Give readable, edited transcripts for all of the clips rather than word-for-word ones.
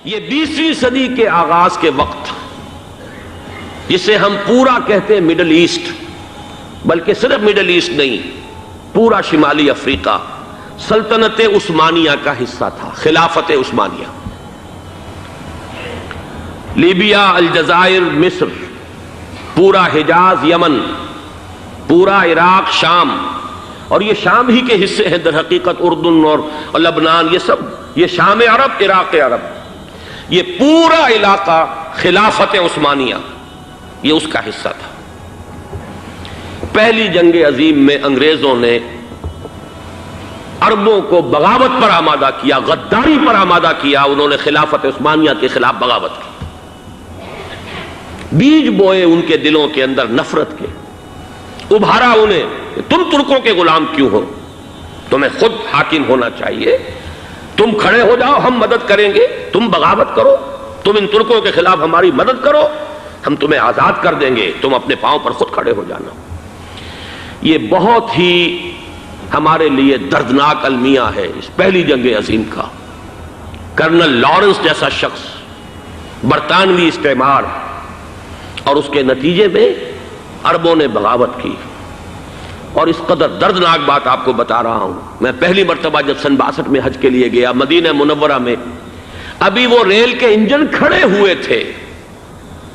یہ 20ویں صدی کے آغاز کے وقت جسے ہم پورا کہتے ہیں مڈل ایسٹ، بلکہ صرف مڈل ایسٹ نہیں، پورا شمالی افریقہ سلطنت عثمانیہ کا حصہ تھا، خلافت عثمانیہ۔ لیبیا، الجزائر، مصر، پورا حجاز، یمن، پورا عراق، شام، اور یہ شام ہی کے حصے ہیں در حقیقت، اردن اور لبنان، یہ سب، یہ شام عرب، عراق عرب، یہ پورا علاقہ خلافت عثمانیہ یہ اس کا حصہ تھا۔ پہلی جنگ عظیم میں انگریزوں نے عربوں کو بغاوت پر آمادہ کیا، غداری پر آمادہ کیا، انہوں نے خلافت عثمانیہ کے خلاف بغاوت کی، بیج بوئے ان کے دلوں کے اندر نفرت کے، ابھارا انہیں، تم ترکوں کے غلام کیوں ہو، تمہیں خود حاکم ہونا چاہیے، تم کھڑے ہو جاؤ، ہم مدد کریں گے، تم بغاوت کرو، تم ان ترکوں کے خلاف ہماری مدد کرو، ہم تمہیں آزاد کر دیں گے، تم اپنے پاؤں پر خود کھڑے ہو جانا۔ یہ بہت ہی ہمارے لیے دردناک المیہ ہے اس پہلی جنگ عظیم کا۔ کرنل لارنس جیسا شخص، برطانوی استعمار، اور اس کے نتیجے میں عربوں نے بغاوت کی۔ اور اس قدر دردناک بات آپ کو بتا رہا ہوں، میں پہلی مرتبہ جب سن 62 میں حج کے لیے گیا مدینہ منورہ میں، ابھی وہ ریل کے انجن کھڑے ہوئے تھے۔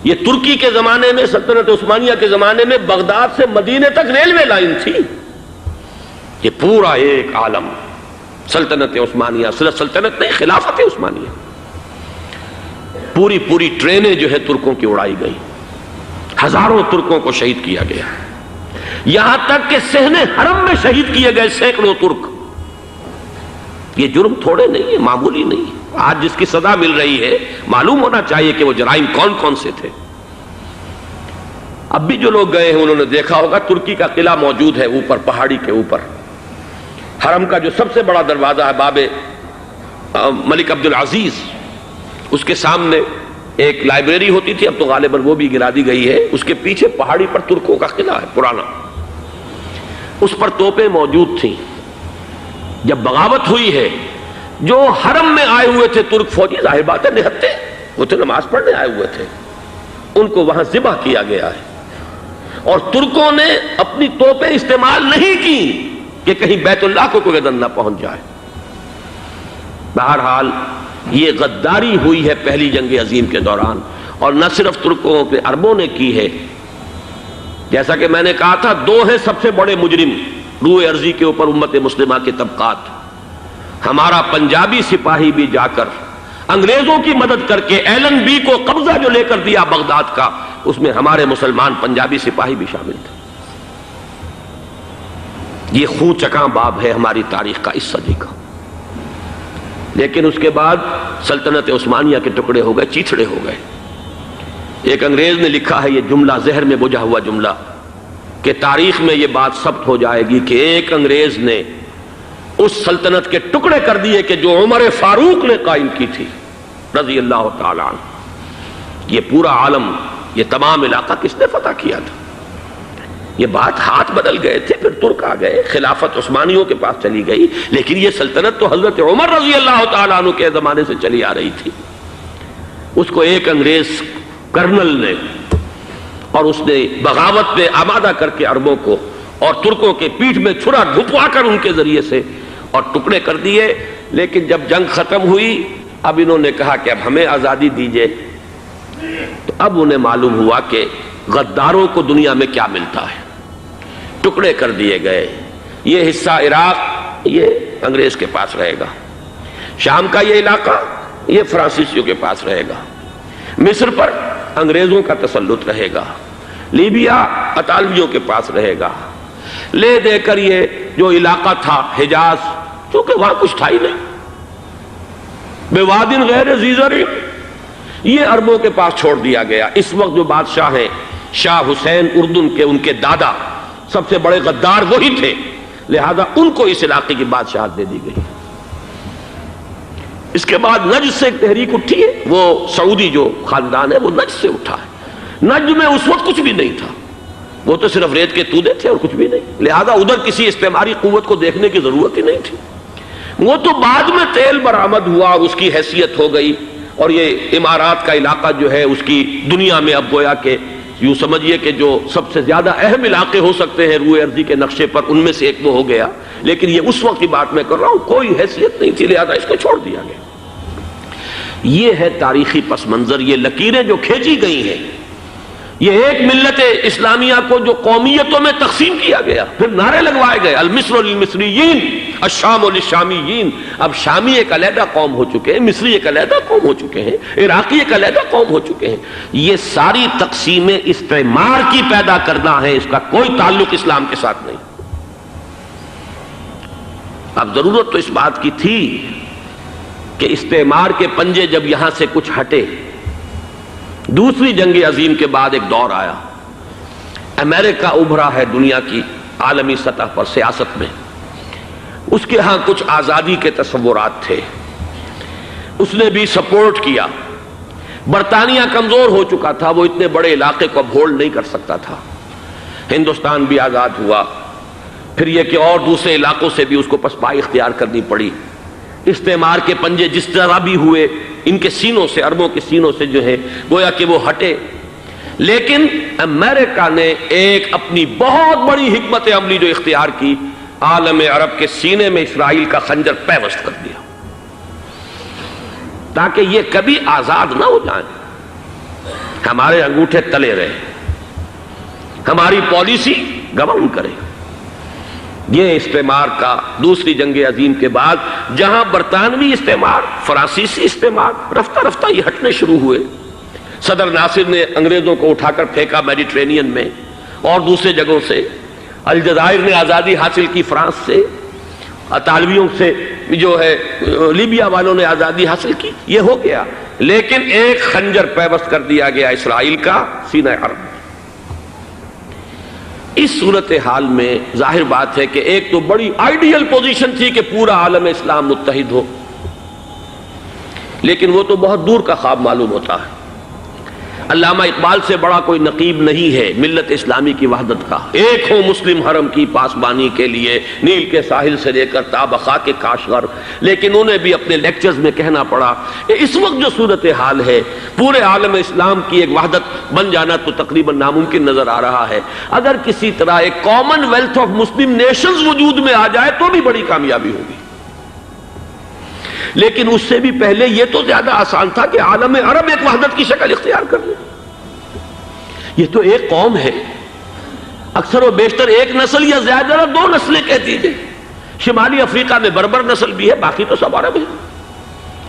یہ ترکی کے زمانے میں، سلطنت عثمانیہ کے زمانے میں بغداد سے مدینے تک ریلوے لائن تھی۔ یہ پورا ایک عالم سلطنت عثمانیہ، صرف سلطنت نہیں، خلافت عثمانیہ، پوری ٹرینیں جو ہے ترکوں کی اڑائی گئی، ہزاروں ترکوں کو شہید کیا گیا، یہاں تک کہ صحن حرم میں شہید کیے گئے سینکڑوں ترک۔ یہ جرم تھوڑے نہیں ہے، معمولی نہیں ہے۔ آج جس کی سزا مل رہی ہے، معلوم ہونا چاہیے کہ وہ جرائم کون کون سے تھے۔ اب بھی جو لوگ گئے ہیں انہوں نے دیکھا ہوگا، ترکی کا قلعہ موجود ہے اوپر پہاڑی کے اوپر، حرم کا جو سب سے بڑا دروازہ ہے باب ملک عبدالعزیز، اس کے سامنے ایک لائبریری ہوتی تھی، اب تو غالباً وہ بھی گرا دی گئی ہے، اس کے پیچھے پہاڑی پر ترکوں کا قلعہ ہے پرانا، اس پر توپیں موجود تھیں۔ جب بغاوت ہوئی ہے، جو حرم میں آئے ہوئے تھے ترک فوجی، ظاہر بات ہے نہتے، وہ تو نماز پڑھنے آئے ہوئے تھے، ان کو وہاں ذبح کیا گیا ہے، اور ترکوں نے اپنی توپیں استعمال نہیں کی کہ کہیں بیت اللہ کو کوئی گدن نہ پہنچ جائے۔ بہرحال یہ غداری ہوئی ہے پہلی جنگ عظیم کے دوران، اور نہ صرف ترکوں پہ عربوں نے کی ہے۔ جیسا کہ میں نے کہا تھا، دو ہیں سب سے بڑے مجرم روئے ارضی کے اوپر امت مسلمہ کے طبقات۔ ہمارا پنجابی سپاہی بھی جا کر انگریزوں کی مدد کر کے ایلن بی کو قبضہ جو لے کر دیا بغداد کا، اس میں ہمارے مسلمان پنجابی سپاہی بھی شامل تھے۔ یہ خون چکاں باب ہے ہماری تاریخ کا اس صدی کا۔ لیکن اس کے بعد سلطنت عثمانیہ کے ٹکڑے ہو گئے، چیتھڑے ہو گئے۔ ایک انگریز نے لکھا ہے یہ جملہ، زہر میں بجھا ہوا جملہ، کہ تاریخ میں یہ بات ثبت ہو جائے گی کہ ایک انگریز نے اس سلطنت کے ٹکڑے کر دیے کہ جو عمر فاروق نے قائم کی تھی رضی اللہ تعالیٰ عنہ۔ یہ پورا عالم، یہ تمام علاقہ کس نے فتح کیا تھا؟ یہ بات ہاتھ بدل گئے تھے، پھر ترک آ گئے، خلافت عثمانیوں کے پاس چلی گئی، لیکن یہ سلطنت تو حضرت عمر رضی اللہ تعالیٰ عنہ کے زمانے سے چلی آ رہی تھی۔ اس کو ایک انگریز کرنل نے، اور اس نے بغاوت پہ آمادہ کر کے عربوں کو اور ترکوں کے پیٹھ میں چھرا ڈھپوا کر ان کے ذریعے سے اور ٹکڑے کر دیے۔ لیکن جب جنگ ختم ہوئی، اب انہوں نے کہا کہ اب ہمیں آزادی دیجئے، تو اب انہیں معلوم ہوا کہ غداروں کو دنیا میں کیا ملتا ہے۔ ٹکڑے کر دیے گئے۔ یہ حصہ عراق یہ انگریز کے پاس رہے گا، شام کا یہ علاقہ یہ فرانسیسیوں کے پاس رہے گا، مصر پر انگریزوں کا تسلط رہے گا، لیبیا اطالویوں کے پاس رہے گا۔ لے دے کر یہ جو علاقہ تھا حجاز، چونکہ وہاں کچھ تھا ہی نہیں، بوادن غیر ذی زرع، یہ عربوں کے پاس چھوڑ دیا گیا۔ اس وقت جو بادشاہ ہیں شاہ حسین اردن کے، ان کے دادا سب سے بڑے غدار وہی تھے، لہذا ان کو اس علاقے کی بادشاہت دے دی گئی۔ اس کے بعد نجد سے ایک تحریک اٹھی ہے، وہ سعودی جو خاندان ہے وہ نجد سے اٹھا ہے۔ نجد میں اس وقت کچھ بھی نہیں تھا، وہ تو صرف ریت کے تودے تھے اور کچھ بھی نہیں، لہذا ادھر کسی استعماری قوت کو دیکھنے کی ضرورت ہی نہیں تھی۔ وہ تو بعد میں تیل برآمد ہوا اور اس کی حیثیت ہو گئی، اور یہ امارات کا علاقہ جو ہے اس کی دنیا میں اب گویا کہ یوں سمجھیے کہ جو سب سے زیادہ اہم علاقے ہو سکتے ہیں روئے ارضی کے نقشے پر، ان میں سے ایک وہ ہو گیا، لیکن یہ اس وقت کی بات میں کر رہا ہوں، کوئی حیثیت نہیں تھی، لہذا اس کو چھوڑ دیا گیا۔ یہ ہے تاریخی پس منظر، یہ لکیریں جو کھینچی گئی ہیں، یہ ایک ملت اسلامیہ کو جو قومیتوں میں تقسیم کیا گیا، پھر نعرے لگوائے گئے المصر للمصریین الشام للشامیین۔ اب شامی ایک علیحدہ قوم ہو چکے ہیں، مصری ایک علیحدہ قوم ہو چکے ہیں، عراقی ایک علیحدہ قوم ہو چکے ہیں۔ یہ ساری تقسیمیں استعمار کی پیدا کرنا ہے، اس کا کوئی تعلق اسلام کے ساتھ نہیں۔ اب ضرورت تو اس بات کی تھی کہ استعمار کے پنجے جب یہاں سے کچھ ہٹے، دوسری جنگ عظیم کے بعد ایک دور آیا، امریکہ ابھرا ہے دنیا کی عالمی سطح پر سیاست میں، اس کے ہاں کچھ آزادی کے تصورات تھے، اس نے بھی سپورٹ کیا۔ برطانیہ کمزور ہو چکا تھا، وہ اتنے بڑے علاقے کو اب ہولڈ نہیں کر سکتا تھا۔ ہندوستان بھی آزاد ہوا، پھر یہ کہ اور دوسرے علاقوں سے بھی اس کو پسپائی اختیار کرنی پڑی۔ استعمار کے پنجے جس طرح بھی ہوئے، ان کے سینوں سے، عربوں کے سینوں سے جو ہے گویا کہ وہ ہٹے، لیکن امریکہ نے ایک اپنی بہت بڑی حکمت عملی جو اختیار کی، عالم عرب کے سینے میں اسرائیل کا خنجر پیوست کر دیا، تاکہ یہ کبھی آزاد نہ ہو جائیں، ہمارے انگوٹھے تلے رہے، ہماری پالیسی گورن کرے۔ یہ استعمار کا دوسری جنگ عظیم کے بعد، جہاں برطانوی استعمار، فرانسیسی استعمار رفتہ رفتہ یہ ہٹنے شروع ہوئے۔ صدر ناصر نے انگریزوں کو اٹھا کر پھینکا میڈیٹرینین میں اور دوسرے جگہوں سے، الجزائر نے آزادی حاصل کی فرانس سے، اطالویوں سے جو ہے لیبیا والوں نے آزادی حاصل کی، یہ ہو گیا، لیکن ایک خنجر پیوست کر دیا گیا اسرائیل کا سینہ عرب۔ اس صورتحال میں ظاہر بات ہے کہ ایک تو بڑی آئیڈیل پوزیشن تھی کہ پورا عالم اسلام متحد ہو، لیکن وہ تو بہت دور کا خواب معلوم ہوتا ہے۔ علامہ اقبال سے بڑا کوئی نقیب نہیں ہے ملت اسلامی کی وحدت کا۔ ایک ہو مسلم حرم کی پاسبانی کے لیے، نیل کے ساحل سے لے کر تا بخاک کاشغر، لیکن انہیں بھی اپنے لیکچرز میں کہنا پڑا کہ اس وقت جو صورتحال ہے، پورے عالم اسلام کی ایک وحدت بن جانا تو تقریباً ناممکن نظر آ رہا ہے۔ اگر کسی طرح ایک common wealth of Muslim nations وجود میں آ جائے تو بھی بڑی کامیابی ہوگی، لیکن اس سے بھی پہلے یہ تو زیادہ آسان تھا کہ عالم عرب ایک وحدت کی شکل اختیار کر لے۔ یہ تو ایک قوم ہے، اکثر و بیشتر ایک نسل یا زیادہ دو نسلیں کہہ دیجئے، شمالی افریقہ میں بربر نسل بھی ہے، باقی تو سب عرب ہے۔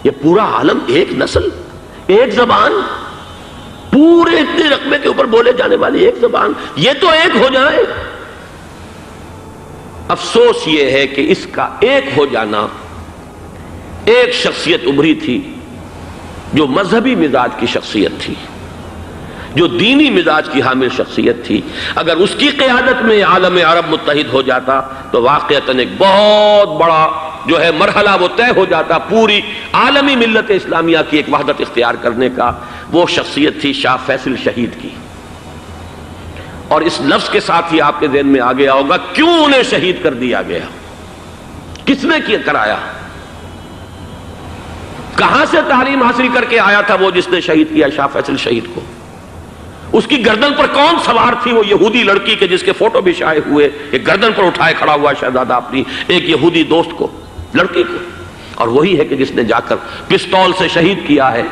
یہ پورا عالم ایک نسل، ایک زبان، پورے اتنے رقبے کے اوپر بولے جانے والی ایک زبان، یہ تو ایک ہو جائے۔ افسوس یہ ہے کہ اس کا ایک ہو جانا، ایک شخصیت ابھری تھی جو مذہبی مزاج کی شخصیت تھی، جو دینی مزاج کی حامل شخصیت تھی، اگر اس کی قیادت میں عالم عرب متحد ہو جاتا تو واقعتاً ایک بہت بڑا جو ہے مرحلہ وہ طے ہو جاتا پوری عالمی ملت اسلامیہ کی ایک وحدت اختیار کرنے کا۔ وہ شخصیت تھی شاہ فیصل شہید کی، اور اس لفظ کے ساتھ ہی آپ کے ذہن میں آ گیا ہوگا کیوں انہیں شہید کر دیا گیا، کس نے کیا کرایا، کہاں سے تعلیم حاصل کر کے آیا تھا وہ جس نے شہید کیا شاہ فیصل شہید کو، اس کی گردن پر کون سوار تھی، وہ یہودی لڑکی کے جس کے فوٹو بھی شائع ہوئے، ایک گردن پر اٹھائے کھڑا ہوا شہزادہ اپنی ایک یہودی دوست کو، لڑکی کو، اور وہی ہے کہ جس نے جا کر پستول سے شہید کیا ہے۔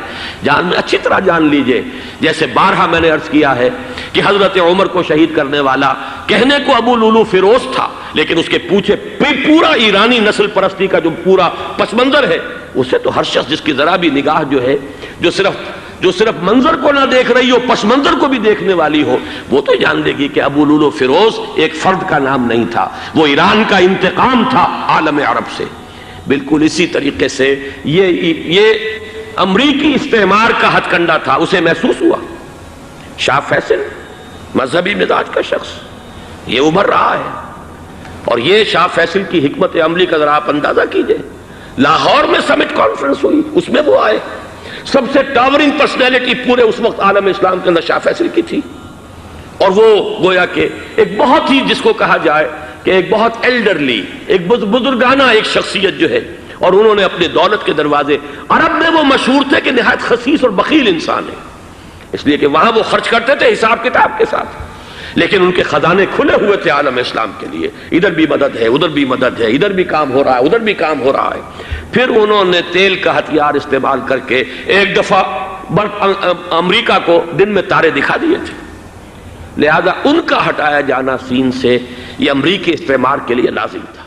جان میں اچھی طرح جان لیجئے، جیسے بارہا میں نے عرض کیا ہے کہ حضرت عمر کو شہید کرنے والا کہنے کو ابو لولو فیروز تھا، لیکن اس کے پیچھے پورا ایرانی نسل پرستی کا جو پورا پس منظر ہے، اسے تو ہر شخص جس کی ذرا بھی نگاہ جو ہے جو صرف منظر کو نہ دیکھ رہی ہو، پس منظر کو بھی دیکھنے والی ہو، وہ تو جان لے گی کہ ابو لولو فیروز ایک فرد کا نام نہیں تھا، وہ ایران کا انتقام تھا عالم عرب سے۔ بالکل اسی طریقے سے یہ امریکی استعمار کا ہتھ کنڈا تھا، اسے محسوس ہوا۔ شاہ فیصل مذہبی مزاج کا شخص یہ ابھر رہا ہے، اور یہ شاہ فیصل کی حکمت عملی کا ذرا آپ اندازہ کیجئے۔ لاہور میں سمٹ کانفرنس ہوئی، اس میں وہ آئے، سب سے ٹاورنگ پرسنالٹی پورے اس وقت عالم اسلام کے اندر شاہ فیصل کی تھی، اور وہ گویا کہ ایک بہت ہی جس کو کہا جائے کہ ایک بہت ایلڈرلی، ایک بزرگانہ ایک شخصیت جو ہے، اور انہوں نے اپنی دولت کے دروازے، عرب میں وہ مشہور تھے کہ نہایت خسیس اور بخیل انسان ہے، اس لیے کہ وہاں وہ خرچ کرتے تھے حساب کتاب کے ساتھ، لیکن ان کے خزانے کھلے ہوئے تھے عالم اسلام کے لیے، ادھر بھی مدد ہے، ادھر بھی مدد ہے، ادھر بھی کام ہو رہا ہے، ادھر بھی کام ہو رہا ہے۔ پھر انہوں نے تیل کا ہتھیار استعمال کر کے ایک دفعہ امریکہ کو دن میں تارے دکھا دیے تھے، لہذا ان کا ہٹایا جانا سین سے یہ امریکی استعمار کے لیے لازم تھا۔